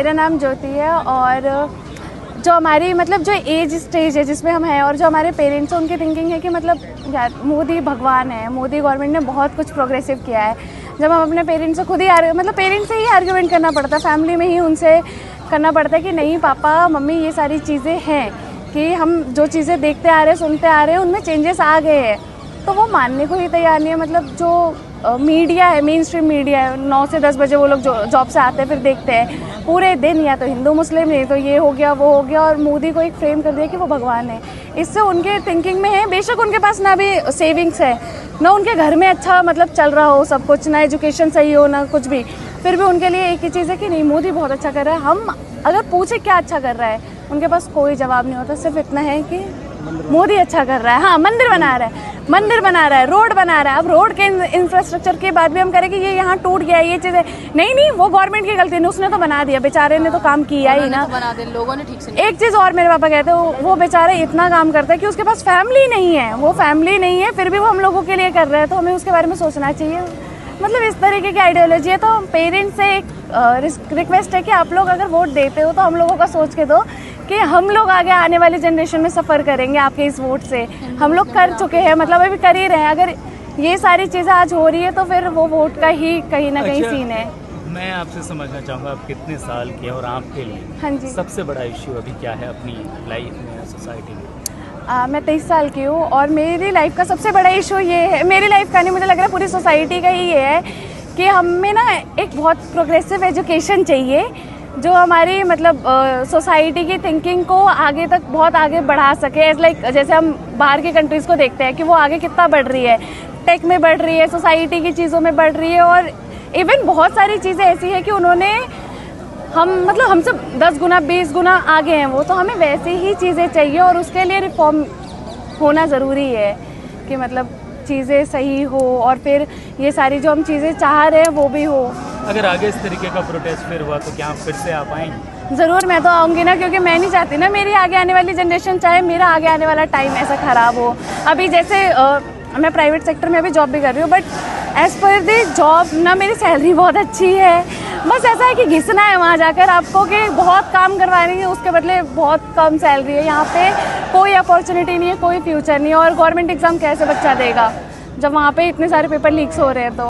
मेरा नाम ज्योति है और जो हमारी मतलब जो एज स्टेज है जिसमें हम हैं और जो हमारे पेरेंट्स हैं उनकी थिंकिंग है कि मतलब यार मोदी भगवान है, मोदी गवर्नमेंट ने बहुत कुछ प्रोग्रेसिव किया है। जब हम अपने पेरेंट्स से खुद ही मतलब पेरेंट्स से ही आर्ग्यूमेंट करना पड़ता है, फैमिली में ही उनसे करना पड़ता है कि नहीं पापा मम्मी ये सारी चीज़ें हैं कि हम जो चीज़ें देखते आ रहे हैं सुनते आ रहे हैं उनमें चेंजेस आ गए हैं, तो वो मानने को ही तैयार नहीं है। मतलब जो मीडिया है, मेन स्ट्रीम मीडिया है, 9 से 10 बजे वो लोग जॉब से आते हैं फिर देखते हैं पूरे दिन या तो हिंदू मुस्लिम, नहीं तो ये हो गया वो हो गया, और मोदी को एक फ्रेम कर दिया कि वो भगवान है। इससे उनके थिंकिंग में है, बेशक उनके पास ना भी सेविंग्स है ना उनके घर में अच्छा मतलब चल रहा हो सब कुछ, ना एजुकेशन सही हो ना कुछ भी, फिर भी उनके लिए एक ही चीज़ है कि नहीं मोदी बहुत अच्छा कर रहा है। हम अगर पूछे क्या अच्छा कर रहा है उनके पास कोई जवाब नहीं होता, सिर्फ इतना है कि मोदी अच्छा कर रहा है। हाँ, मंदिर बना रहा है, रोड बना रहा है। अब रोड के इंफ्रास्ट्रक्चर की बात भी हम करें कि ये यहाँ टूट गया है, ये चीज़ें नहीं वो गवर्नमेंट की गलती नहीं, उसने तो बना दिया, बेचारे ने तो काम किया ही ना, बना दे लोगों ने ठीक से। एक चीज़ और मेरे पापा कहते हैं वो बेचारे इतना काम करता है कि उसके पास फैमिली नहीं है, वो फैमिली नहीं है फिर भी वो हम लोगों के लिए कर रहा है, तो हमें उसके बारे में सोचना चाहिए। मतलब इस तरीके की आइडियोलॉजी है। तो पेरेंट्स से एक रिक्वेस्ट है कि आप लोग अगर वोट देते हो तो हम लोगों का सोच के दो कि हम लोग आगे आने वाली जनरेशन में सफ़र करेंगे आपके इस वोट से। हम लोग कर चुके हैं, मतलब अभी कर ही रहे हैं। अगर ये सारी चीज़ें आज हो रही है तो फिर वो वोट का ही कहीं ना कहीं सीन है। मैं आपसे समझना चाहूँगा आप कितने साल के हैं और आपके लिए हाँ जी, सबसे बड़ा इश्यू अभी क्या है अपनी लाइफ में, सोसाइटी में? मैं 23 साल की हूँ और मेरी लाइफ का सबसे बड़ा इशू ये है, मेरी लाइफ का नहीं मुझे लग रहा है पूरी सोसाइटी का ही ये है कि हमें ना एक बहुत प्रोग्रेसिव एजुकेशन चाहिए जो हमारी मतलब सोसाइटी की थिंकिंग को आगे तक बहुत आगे बढ़ा सके। एज लाइक जैसे हम बाहर की कंट्रीज़ को देखते हैं कि वो आगे कितना बढ़ रही है, टेक में बढ़ रही है, सोसाइटी की चीज़ों में बढ़ रही है, और इवन बहुत सारी चीज़ें ऐसी है कि उन्होंने हम मतलब हमसे 10 गुना 20 गुना आगे हैं वो, तो हमें वैसी ही चीज़ें चाहिए और उसके लिए रिफॉर्म होना ज़रूरी है कि मतलब चीज़ें सही हो और फिर ये सारी जो हम चीज़ें चाह रहे हैं वो भी हो। अगर आगे इस तरीके का प्रोटेस्ट फिर हुआ तो क्या आप फिर से आ पाएंगे? ज़रूर, मैं तो आऊँगी ना, क्योंकि मैं नहीं चाहती ना मेरी आगे आने वाली जनरेशन चाहे मेरा आगे आने वाला टाइम ऐसा ख़राब हो। अभी जैसे मैं प्राइवेट सेक्टर में अभी जॉब भी कर रही हूँ, but as per the job ना मेरी सैलरी बहुत अच्छी है, बस ऐसा है कि घिसना है वहाँ जाकर आपको कि बहुत काम करवानी है, उसके बदले बहुत कम सैलरी है। यहाँ पे कोई अपॉर्चुनिटी नहीं है, कोई फ्यूचर नहीं है, और गवर्नमेंट एग्ज़ाम कैसे बच्चा देगा जब वहाँ पे इतने सारे पेपर लीक्स हो रहे हैं। तो